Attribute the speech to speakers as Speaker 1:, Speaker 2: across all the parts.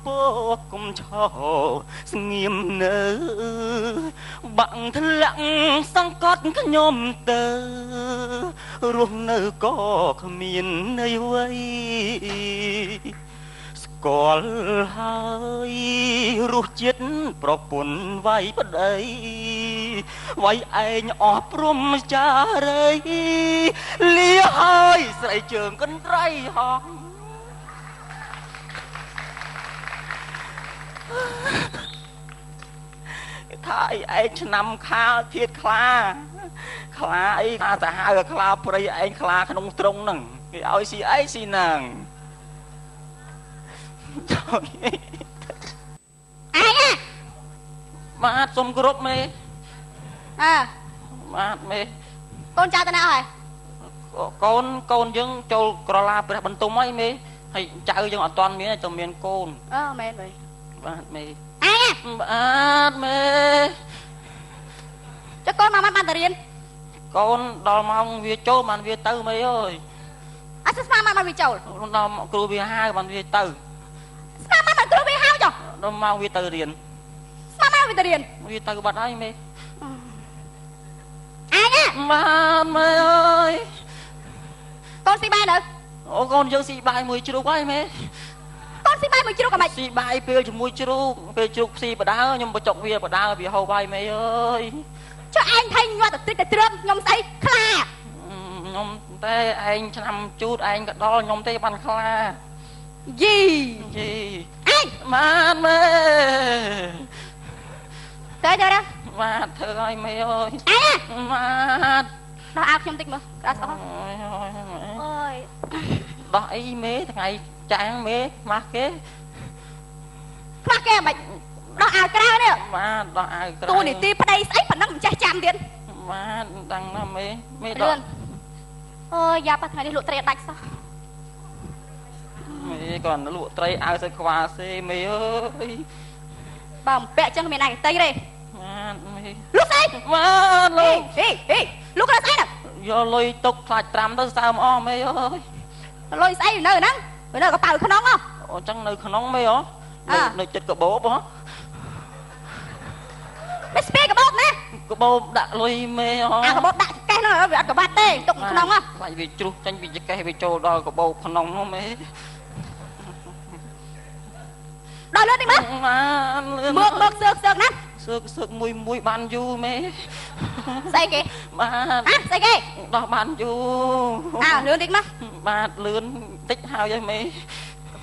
Speaker 1: ពគុំឆោស្ងៀមនៅបាក់ធ្លាក់សង្កត់ខ្ញុំទៅរស់នៅក៏គ្មានន័យអ្វីស្គាល់ហើយរសជាតិប្រពន្ធវាយប្តីវាយឯងអស់ព្រំចារីលាហើយស្រីជើងកន្ត្រៃហោះថាអីឯងឆ្នាំខាលធៀបខ្លាអីថាសាហាវខ្លាព្រៃឯងខ្លាក្នុងទ្រុងហ្នឹងគេឲ្យស៊ីអីស៊ីហ្នឹង
Speaker 2: អញ
Speaker 1: បាទសុំគោរពមេបាទមេ
Speaker 2: កូនចៅតាណាហើ
Speaker 1: យកូនយើងចូលក្រឡាព្រះបន្ទុំហើយមេហើយចៅយើងអត់ទាន់មានតែមានកូន
Speaker 2: មែនទេ
Speaker 1: បាទមេ
Speaker 2: អញ
Speaker 1: បាទមេ
Speaker 2: ចុះកូនមកបានទៅរៀនក
Speaker 1: ូនដល់ម៉ោងវាចូលបានវាទៅមេអើយ
Speaker 2: អត់ស្មានបានវាចូល
Speaker 1: ដល់គ្រូវាហៅបានវាទៅ
Speaker 2: ស្មានបានគ្រូវាហៅចុះ
Speaker 1: ដល់ម៉ោងវាទៅរៀន
Speaker 2: ស្មានបានវាទៅរៀន
Speaker 1: វាទៅបាត់ហើយមេ
Speaker 2: អញ
Speaker 1: បាទមេអើយក
Speaker 2: ូនស៊ីបាយនៅ
Speaker 1: អូកូនយើងស៊ីបាយមួយជ្រូកហើយមេ
Speaker 2: កូនស៊ីបាយមួយជ្រូកក៏មិន
Speaker 1: ស៊ីបាយពេលជាមួយជ្រូកពេលជ្រូកស៊ីបដើខ្ញុំបចុកវាបដើវាហូបហើយមេអើយ
Speaker 2: ចុះឯងថៃញាត់ទៅតិចទៅត្រឹមខ្ញុំស្អីខ្លា
Speaker 1: ខ្ញុំតែឯងឆ្នាំជូតឯងក៏ដល់ខ្ញុំទេបានខ្លា
Speaker 2: យី
Speaker 1: ឯងបានមេ
Speaker 2: ទៅ
Speaker 1: បាទធ្វើឲ្យមេអើយ
Speaker 2: បាទដោះអាវខ្ញុំតិចមើលក្តៅស្អប់
Speaker 1: អូយដោះអីមេថ្ងៃចាងមេខ្មាស់គេ
Speaker 2: មិនដោះអាវក្រៅនេះ
Speaker 1: បាទដោះអាវក្រៅ
Speaker 2: ទូនីតិប្តីស្អីប៉ុណ្ណឹងមិនចេះចាំទៀត
Speaker 1: បាទដឹងណាមេ
Speaker 2: ដោះអូយយ៉ាប់ថ្ងៃនេះលក់ត្រីដាច់សោះ
Speaker 1: មេគាត់លក់ត្រីអាវសើខ្វាសេមេអើយ
Speaker 2: បើមិនពាក់ចឹងមានឯកតិចទេ
Speaker 1: បាទមេ
Speaker 2: លក់ស្អី
Speaker 1: បាទលោក
Speaker 2: លក់ស្អីហ្នឹង
Speaker 1: យកលុយទុកខ្លាចត្រាំទៅសើមអស់មេអើយ
Speaker 2: លុយស្អីនៅហ្នឹងនៅកប៉ៅក្នុងហ៎
Speaker 1: អូចឹងនៅក្នុងមេហ៎នៅចិត្តកបោបហ៎
Speaker 2: មិនស្ពាយកបោបណា
Speaker 1: កបោបដាក់លុយមេហ៎
Speaker 2: កបោបដាក់កេះនោះវាអត់ក្បាត់ទេទុកក្នុងហ៎
Speaker 1: ខ្លាចវាជ្រុះចាញ់ពីកេះវាចូលដល់កបោបក្នុងនោះមេ
Speaker 2: ដល់លឿនតិចមើលមើកសើកណា
Speaker 1: សើកមួយបានយូរមេ
Speaker 2: ស្អីគេ
Speaker 1: បាទ
Speaker 2: ស្អីគេ
Speaker 1: ដោះបានយូរ
Speaker 2: លឿនតិចមក
Speaker 1: បាទលឿនតិចហើយមេ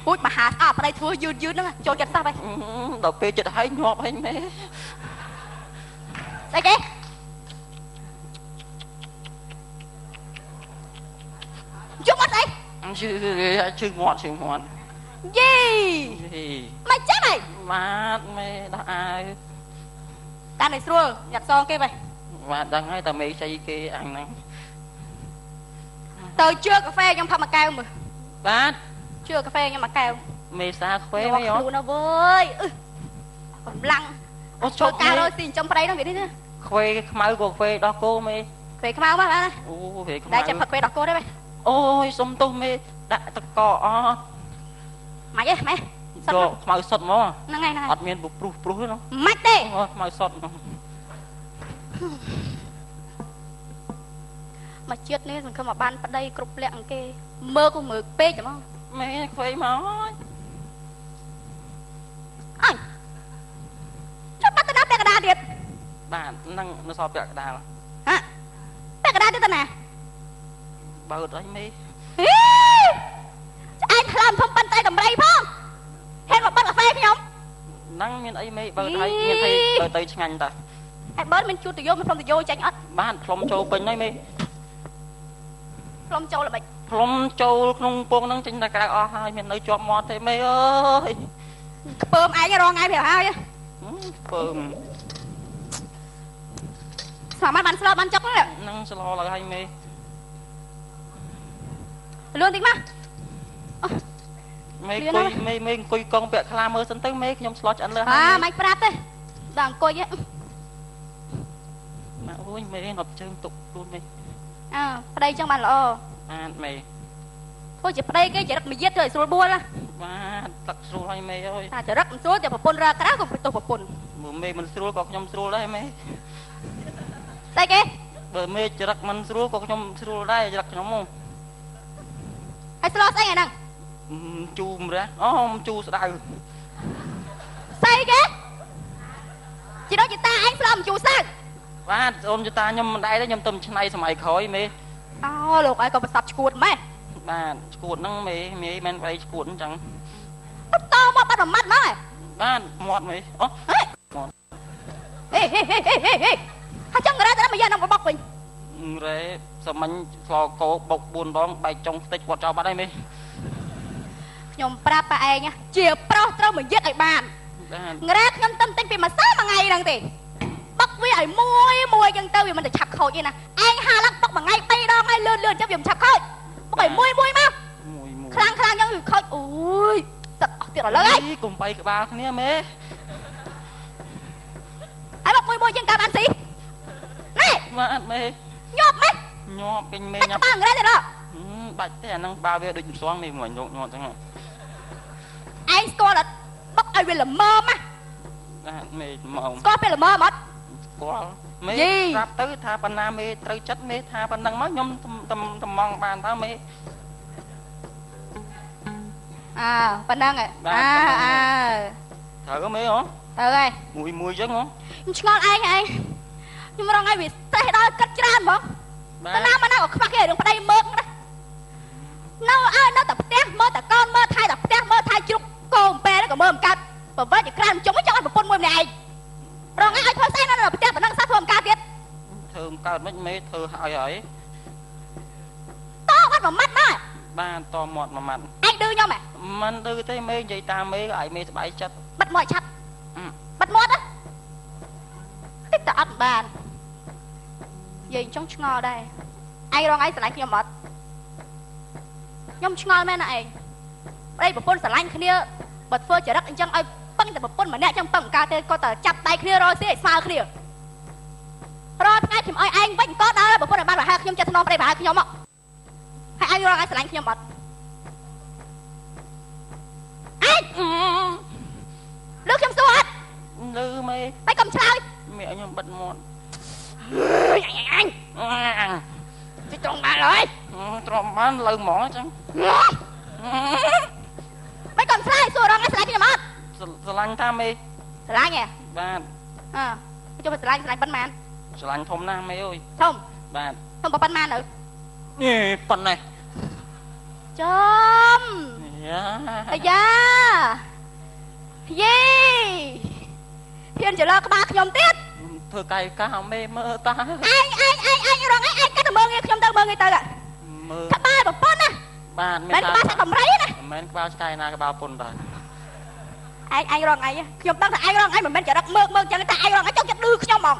Speaker 2: ពូចមហាស្អប់ប្តីធ្វើយឺតហ្នឹងចូលចិត្តសោះហើយ
Speaker 1: ដល់ពេលចិត្តហើយញាប់ហើយមេ
Speaker 2: ស្អីគេជុំអត់ស្អី
Speaker 1: ជើងមាត់
Speaker 2: យីមិនចាំហី
Speaker 1: បាទមេដោះអាវ
Speaker 2: កាន់ឲ្យស្រួលញ៉ាត់សងគេវិញ
Speaker 1: បាទដឹងហើយតែមេចៃគេអញហ្នឹង
Speaker 2: ទៅជឿកាហ្វេខ្ញុំផឹកមួយកែវមើល
Speaker 1: បាទ
Speaker 2: ជឿកាហ្វេខ្ញុំមួយកែវ
Speaker 1: មេសាខ្វេមិនហ៎
Speaker 2: ខ្លួនណាវើយកម្លាំង
Speaker 1: អូជប់
Speaker 2: ការរយស៊ីចំប្តីហ្នឹងវានេះ
Speaker 1: ខ្វេខ្មៅក៏ខ្វេដោះគោមេ
Speaker 2: ខ្វេខ្មៅមកបាទ
Speaker 1: អូខ្វេខ្មៅ
Speaker 2: តែចាំផឹកខ្វេដោះគោទេវិញ
Speaker 1: អូយសុំទោសមេដាក់តកអត់
Speaker 2: ម៉េចទេម៉េច
Speaker 1: ចូលខ្មៅសុតមក
Speaker 2: ហ្នឹងហើយ
Speaker 1: អត់មានព្រុសទេណា
Speaker 2: ម៉េចទេ
Speaker 1: ខ្មៅសុត
Speaker 2: មកជាតិនេះសង្ឃឹមមកបានប្តីគ្រប់លក្ខគេមើលក៏មើលពេកហ្មង
Speaker 1: មេខ្វៃមក
Speaker 2: អញចាំបាត់ទៅណាពាក់កណ្ដាលទៀត
Speaker 1: បាទនឹងនៅសល់ពាក់កណ្ដាល
Speaker 2: ពាក់កណ្ដាលទៀតទៅណា
Speaker 1: បើអីមេ
Speaker 2: ឯងថ្លើមធំប៉ុន្តែតម្រៃផងហេតុមកបិទកាហ្វេខ្ញុំ
Speaker 1: ហ្នឹងមានអីមេបើហើយមានអីបើទៅឆ្ងាញ់តា
Speaker 2: ឯបើមានជូតទៅយកមិនព្រមទៅយកចាញ់អត់
Speaker 1: បាទផ្លុំចូលពេញហើយមេ
Speaker 2: ផ្លុំចូលល្បិច
Speaker 1: ផ្លុំចូលក្នុងពងហ្នឹងចេញតែក្រៅអស់ហើយមាននៅជាប់មាត់ទេមេអើយ
Speaker 2: ខ្ពើមឯងរងថ្ងៃប្រាប់ហើយ
Speaker 1: ខ្ពើម
Speaker 2: ស្មាបានស្លបានចុក
Speaker 1: ហ្នឹងស្លោឡើយហើយមេ
Speaker 2: លឿនតិចមក
Speaker 1: មេអង្គុយកងពាក់ខ្លាមើលសិនទៅមេខ្ញុំស្លោឆ្អិនលើ
Speaker 2: ហើយមិនប្រាប់ទេដល់អង្គុយ
Speaker 1: មកអូយមេអត់ជើងទុកខ្លួនមេ
Speaker 2: ប្តីចឹងបានល្អ
Speaker 1: បាទមេ
Speaker 2: ធ្វើជាប្តីគេចរិតមួយទៀតទៅឲ្យស្រួលបួល
Speaker 1: ប បាទទឹកស្រួលហើយមេអើយ
Speaker 2: តាចរិតមិនស្រួលតែប្រពន្ធរកក្រៅក៏ទៅប្រពន្ធ
Speaker 1: បើមេមិនស្រួលក៏ខ្ញុំស្រួលដែរមេ
Speaker 2: ស្អីគេ
Speaker 1: បើមេចរិតមិនស្រួលក៏ខ្ញុំស្រួលដែរចរិតខ្ញុំហ៎
Speaker 2: ហើយស្លោស្អីហ្នឹង
Speaker 1: ជូរម្រះអូជូរស្ដៅ
Speaker 2: ស្អីគេជីដូចជាតាឯងស្លោមិនជួស្ដៅ
Speaker 1: បាទអូនចតាខ្ញុំមិនដែរទេខ្ញុំទៅឆ្នៃសម័យក្រោយមេ
Speaker 2: អូលោកឯងក៏ប្រសពឈួតម៉េះ
Speaker 1: បាទឈួតហ្នឹងមេមិនប្តីឈួតអញ្ចឹង
Speaker 2: តមកបាត់មួយម៉ាត់មក
Speaker 1: បាទមាត់មេអូ
Speaker 2: ហេហើយចង់រ៉ែតែមកយកនំបបកវិញ
Speaker 1: រ៉េសាមញ្ញស្លកោបុក4ដងបែកចុងខ្ទេចគាត់ចោលបាត់ហើយមេ
Speaker 2: ខ្ញុំប្រាប់ប៉ាឯងជាប្រុសត្រូវមកយឹតឲ្យបាន
Speaker 1: បាទ
Speaker 2: ងរ៉ែខ្ញុំទៅទិញពីម្សិលមួយថ្ងៃហ្នឹងទេបុកវាឲ្យមួយចឹងទៅវាមិនទៅឆាប់ខូចទេណាឯងហាឡើងបុកមួយថ្ងៃ2ដងហើយលឿនចឹងវាមិនឆាប់ខូចបុកឲ្យមួយមកខ្លាំងចឹងវាខូចអូយទឹកអស់ទៀតឥឡូវហើយក
Speaker 1: ុំបីក្បាលគ្នាមេ
Speaker 2: ហើយបុកមួយចឹងកើតបានស៊ីណែ
Speaker 1: បាទមេ
Speaker 2: ញាប់ម៉េះ
Speaker 1: ញាប់ពេញមេ
Speaker 2: ញ៉ាំបានងរ៉ែទេដល់
Speaker 1: បាច់ទេអាហ្នឹងបាល់វាដូចស្វងនេះមិនញាប់ចឹង
Speaker 2: ឯងស្គាល់អត់បុកឲ្យវាល្មមណា
Speaker 1: បាទមេមក
Speaker 2: ស្គាល់ពេលល្មមអត់
Speaker 1: ស្គាល់មេប្រាប់ទៅថាបណ្ណាមេត្រូវចិត្តមេថាប៉ុណ្ណឹងមកខ្ញុំតំងបានតើមេ
Speaker 2: ប៉ុណ្ណឹងហ៎
Speaker 1: ត្រូវមេហ៎
Speaker 2: ទៅហើយ
Speaker 1: មួយចឹងហ៎
Speaker 2: ខ្ញុំឆ្ងល់ឯងខ្ញុំរងឲ្យវាស្ទេសដល់គិតច្រើនហ្មងតាណាមកណាក៏ខ្វះគេរឿងប្តីមើកណានៅឲ្យនៅតែផ្ទះមើលតែកូនមើលថែតែផ្ទះមើលថែជ្រុកកូនប៉ែក៏មើលមិនកាត់បើវិញតែក្រានជុំចង់ឲ្យប្រពន្ធមួយម្នាក់ឯងរងឲ្យធ្វើស្អីនៅផ្ទះប៉ុណ្ណឹងសោះធ្វើមិនកាត់ទៀត
Speaker 1: ធ្វើមិនកើតមិនមេធ្វើហើយ
Speaker 2: តបាត់មួយម៉ាត់មក
Speaker 1: បានតមាត់មួយម៉ាត់
Speaker 2: ឯងឌឺខ្ញុំហ៎
Speaker 1: មិនឌឺទេមេនិយាយតាមមេក៏ឲ្យមេស្បាយចិត្ត
Speaker 2: បិទមាត់ឆាប់បិទមាត់ណាតិចតែអត់បាននិយាយចង់ឆ្ងល់ដែរឯងរងឯងស្រឡាញ់ខ្ញុំអត់ខ្ញុំឆ្ងល់មែនណាឯងប្តីប្រពន្ធស្រឡាញ់គ្នាបើធ្វើចរិតអញ្ចឹងឲ្យពឹងតែប្រពន្ធម្នាក់អញ្ចឹងពឹងកើតទេក៏តែចាប់ដៃគ្នារកស៊ីឲ្យស្មើគ្នារាល់ថ្ងៃខ្ញុំឲ្យឯងវិញក៏ដល់ប្រពន្ធឲ្យបានប្រហែលខ្ញុំចិត្តថ្នមប្តីប្រហែលខ្ញុំមកហើយឯងរងឯងស្រឡាញ់ខ្ញុំអត់ឯងលើខ្ញុំសួរអត់
Speaker 1: លឺមេ
Speaker 2: ហើយកុំឆ្លើយ
Speaker 1: មេខ្ញុំបិទមាត់
Speaker 2: អញទីត្រង់បានហើយ
Speaker 1: ទ្រាំបានលើហ្មងអញ្ចឹង
Speaker 2: ហើយកុំឆ្លើយសួររងឯងស្រឡាញ់ខ្ញុំអត់
Speaker 1: ស្រឡាញ់ថាមេ
Speaker 2: ស្រឡាញ់ហ៎
Speaker 1: បាទ
Speaker 2: ជួយស្រឡាញ់ប៉ុន្មាន
Speaker 1: ស្រឡាញ់ធំណាស់មេអើយ
Speaker 2: ធំ
Speaker 1: បាទ
Speaker 2: ធំប៉ុន្មានទៅ
Speaker 1: នេះប៉ុណ្ណេះ
Speaker 2: ចំ
Speaker 1: យ៉ា
Speaker 2: អាយ៉ាយេហ៊ានចលើក្បាលខ្ញុំទៀត
Speaker 1: ធ្វើកាយកាមេមើលតា
Speaker 2: ឯងរងឯងកាត់ទៅមើងងាយខ្ញុំទៅមើងងាយទៅ
Speaker 1: មើល
Speaker 2: ក្បាលប្រពន្ធណា
Speaker 1: បាទ
Speaker 2: មិនក្បាលសាក់ដំរីណា
Speaker 1: មិនក្បាលឆ្កែណាក្បាលពុនតា
Speaker 2: ឯងរងឯងខ្ញុំដឹងថាឯងរងឯងមិនមែនចរិតមើងចឹងតែឯងរងឯងចង់ចិត្តឌឺខ្ញុំហ្មង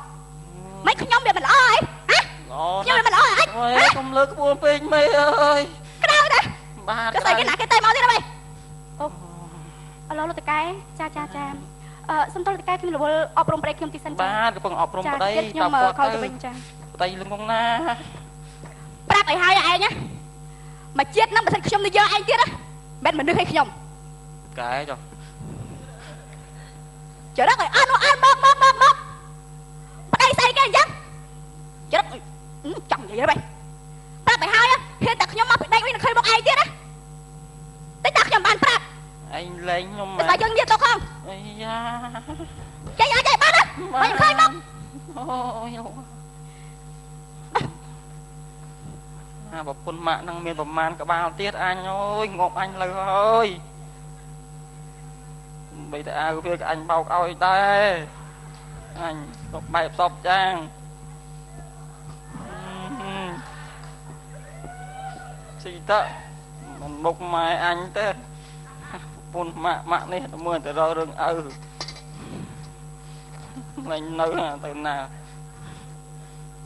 Speaker 2: មិនខ្ញុំវាមិនល្អអីហ៎
Speaker 1: ល្អ
Speaker 2: ខ្ញុំវាមិនល្អអី
Speaker 1: អើយកុំលើកក្បួនពេកមេអើយ
Speaker 2: ក្តៅណា
Speaker 1: បាទ
Speaker 2: ក៏ស្អីគេណាគេតែមកទៀតហើយអូអឡូលោកតកែចាសុំទោសលោកតកែខ្ញុំរវល់អប់រំប្តីខ្ញុំទីសិនចា
Speaker 1: បាទកំពុងអប់រំប្តី
Speaker 2: ខ្ញុំខលទៅវិញចា
Speaker 1: ប្តីលឹងងណា
Speaker 2: ប្រាប់ឲ្យហើយឯងណាមកជាតិហ្នឹងបើសិនខ្ញុំទៅយកឯងទៀតណាមិនមនុស្សឲ្យខ្ញុំ
Speaker 1: កែចុះ
Speaker 2: ចរិតឲ្យអត់មកប្តីស្អីគេអញ្ចឹងចរិតចង់និយាយទៅប្រាប់ឲ្យហើយហ៊ានតែខ្ញុំមកពីដេកវិញនឹងឃើញមកឯងទៀតណាតែខ្ញុំបានប្រាប់
Speaker 1: ឯងលេងខ្ញុំ
Speaker 2: តែយើងនិយាយទៅខំ
Speaker 1: អាយ៉ា
Speaker 2: ចេញអត់ចេញបានណាមិនឃើញមក
Speaker 1: អូយប្រពន្ធម៉ាក់នឹងមានប្រមាណក្បាលទៀតអញអើយងប់អញលើហើយបីតែអាវវាក៏អញបោកឲ្យដែរអញក៏បែបសពចាងស៊ីតមិនមុខម៉ែអញទេប្រពន្ធម៉ាក់នេះមើលតែរករឿងឪមិននៅទៅណា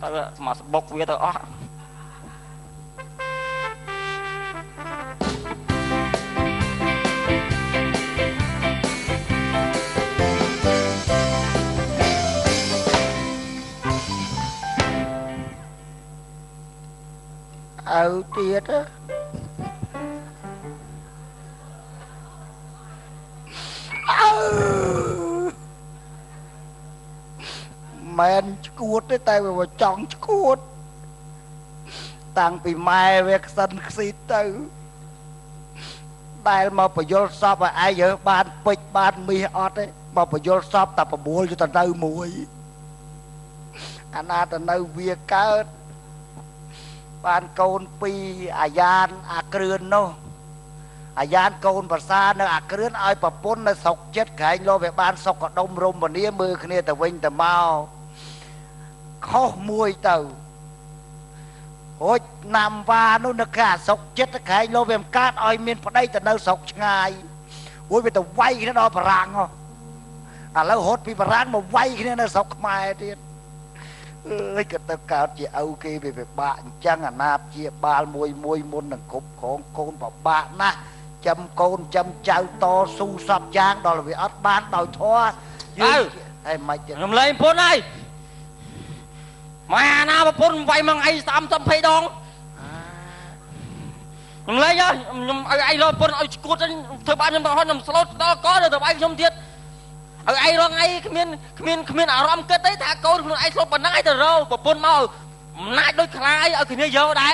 Speaker 1: ទៅមកស្បុកវាទៅអស់
Speaker 3: Outទៀត មែនឈួតទេតែវាចង់ឈួតតាំងពីម៉ែវាខ្សិនខ្ស៊ីទៅដែលមកបញ្យលសពឲ្យឯងបានពេជ្របានមាសអត់ទេមកបញ្យលសពតែ9ទៅនៅមួយអាណាទៅនៅវាកើតបានកូន2អាយ៉ានអាគ្រឿននោះអាយ៉ានកូនប្រសានៅអាគ្រឿនឲ្យប្រពន្ធនៅស្រុកចិត្តក្រែងលោកវាបានសុកកដុំរំពនាមើលគ្នាទៅវិញទៅមកខុសមួយទៅហូចណាំវ៉ានោះនៅខាស្រុកចិត្តក្រែងលោកវាមិនកើតឲ្យមានប្តីទៅនៅស្រុកឆ្ងាយអូយវាទៅវាយគ្នាដល់បារាំងឥឡូវរត់ពីបារាំងមកវាយគ្នានៅស្រុកខ្មែរទៀតអើយក៏ទៅកើតជាឪគេវាពិបាកអញ្ចឹងអាណាព្យាបាលមួយមុននឹងគ្រប់គ្រងកូនពិបាកណាស់ចាំកូនចាំចៅតស៊ូសពយ៉ាងដល់វាអត់បានដោយធម៌យើងហើយមិនខ្ញុំលែងពុនហើយមកអាណាប្រពន្ធវាយមកអី30 20ដងខ្ញុំលែងហើយខ្ញុំឲ្យឯងលោប្រពន្ធឲ្យឈួតធ្វើបានខ្ញុំទៅហត់ខ្ញុំស្លូតដល់កទៅវាយខ្ញុំទៀតឲ្យឯងរងឯងគ្មានអារម្មណ៍គិតទេថាកូនខ្លួនឯងស្លុតប៉ុណ្ណឹងឯងទៅរកប្រពន្ធមកអំណាចដូចខ្លាយឲ្យគ្នាយកដែរ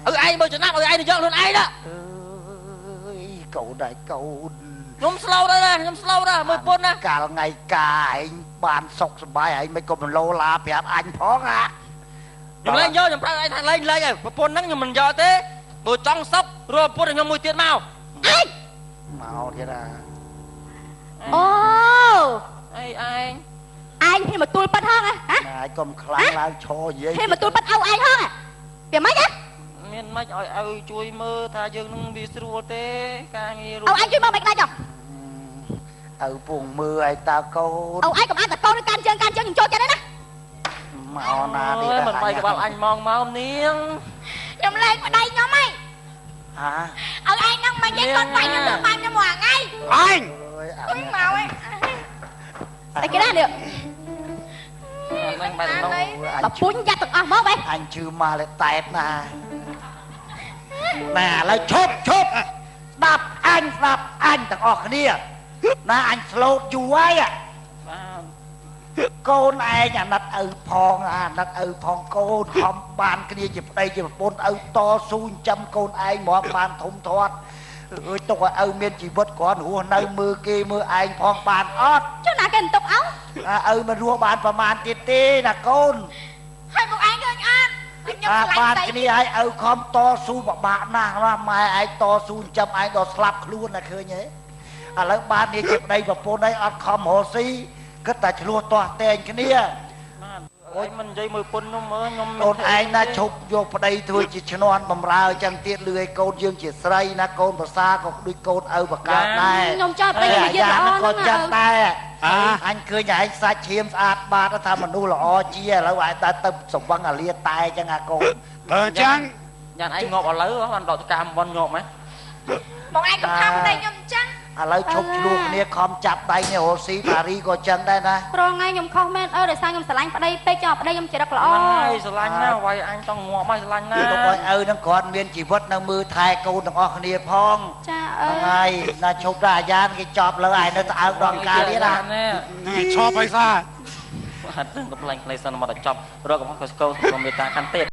Speaker 3: ឲ្យឯងមើលចំណាប់ឲ្យឯងទៅយកខ្លួនឯងណាអើយកូនដែរកូនខ្ញុំស្លូតដែរខ្ញុំស្លូតដែរមើលពុនណាកាលថ្ងៃកាឯងបានសុខសប្បាយឯងមិនក៏បន្លោឡាប្រាប់អញផងណាខ្ញុំលែងយកខ្ញុំប្រាប់ឯងថាលែងហើយប្រពន្ធហ្នឹងខ្ញុំមិនយកទេបើចង់សុខរកប្រពន្ធខ្ញុំមួយទៀតមកមកទៀតណាអូអីឯងហ៊ានមកទួលប៉ិតហងហ៎ណាកុំខ្លាំងឡើងឈរនិយាយហ៊ានមកទួលប៉ិតឪឯងហងវាមិនហ៎មានមិនឲ្យឪជួយមើលថាយើងនឹងវាស្រួលទេការងារឪឯងជួយមើលមិនដាច់ចុះឪពងមើលឲ្យតើកូនឪឯងកុំអានតែកូនកាន់ជើងខ្ញុំចូលចិត្តទេណាមកណាទៀតមិនបាយក្បាលអញមកនាងខ្ញុំលែងប្តីខ្ញុំហីឪឯងហ្នឹងមកនិយាយកូនបាយខ្ញុំទៅបានខ្ញុំមួយថ្ងៃអញអើយមកអីគេដែរនេះមិនបានដល់ពុញយ៉ាត់ទាំងអស់មកបែអញជឿមកលេតែតណាឥឡូវឈប់ស្ដាប់អញទាំងអស់គ្នាណាអញស្លូតយូរហើយកូនឯងអាណិតឪផងអាណិតឪផងកូនខំបានគ្នាជាប្តីជាប្រពន្ធឪតស៊ូចិញ្ចឹមកូនឯងមកបានធំធាត់អើយទុកឲ្យឪមានជីវិតគ្រាន់រស់នៅមើលគេមើលឯងផងបានអត់ចុះណាគេមិនទុកឪឪមិនរស់បានប្រមាណទៀតទេណាកូនហើយពួកឯងឃើញអត់ខ្ញុំខ្លាចតែគ្នាឲ្យឪខំតស៊ូពិបាកណាស់ម៉ែឯងតស៊ូចិញ្ចឹមឯងដល់ស្លាប់ខ្លួនណាឃើញទេឥឡូវបាននេះជាប្តីប្រពន្ធឯងអត់ខំរស់ស៊ីគិតតែឆ្លោះទាស់តែងគ្នាអូយមិននិយាយមើលពុននោះមើលខ្ញុំកូនឯងណាឈប់យកប្តីធ្វើជាឈ្នន់បំរើចឹងទៀតលឺឲ្យកូនយើងជាស្រីណាកូនប្រសាក៏ដូចកូនឪបកើតដែរខ្ញុំចោលប្តីនិយាយល្អហ្នឹងក៏ចឹងដែរអញឃើញឯងសាច់ឈាមស្អាតបាតថាមនុស្សល្អជាឥឡូវឯងតែទៅសង្វឹងអាលាតែចឹងអាកូនបើអញ្ចឹងញ៉ាំឯងងាប់ឥឡូវបានដកតកាមបនញាប់ហ៎បងឯងកំថាប្តីខ្ញុំអញ្ចឹងឥឡូវឈប់ឆ្លោះគ្នាខំចាប់ដៃនេះរស់ស៊ីប៉ារីក៏ចឹងដែរណាព្រោះថ្ងៃខ្ញុំខុសមែនដោយសារខ្ញុំស្រឡាញ់ប្តីពេកចង់ប្តីខ្ញុំជារឹកល្អហើយស្រឡាញ់ណាស់វាយអញต้องងាប់ហើយស្រឡាញ់ណាស់ទុកឲ្យឪនឹងគ្រាន់មានជីវិតនៅមើលថែកូនទាំងអស់គ្នាផងចាអើយហើយណាឈប់ដល់អាយ៉ានគេចប់លើឯងនៅទៅអើងដល់កាលទៀតណានេះឈប់ហើយសាអត់នឹងកំ plaign ផ្លេសិនមកដល់ចប់រកកំហុសខុសឆ្គងមេតាកាន់ទៀត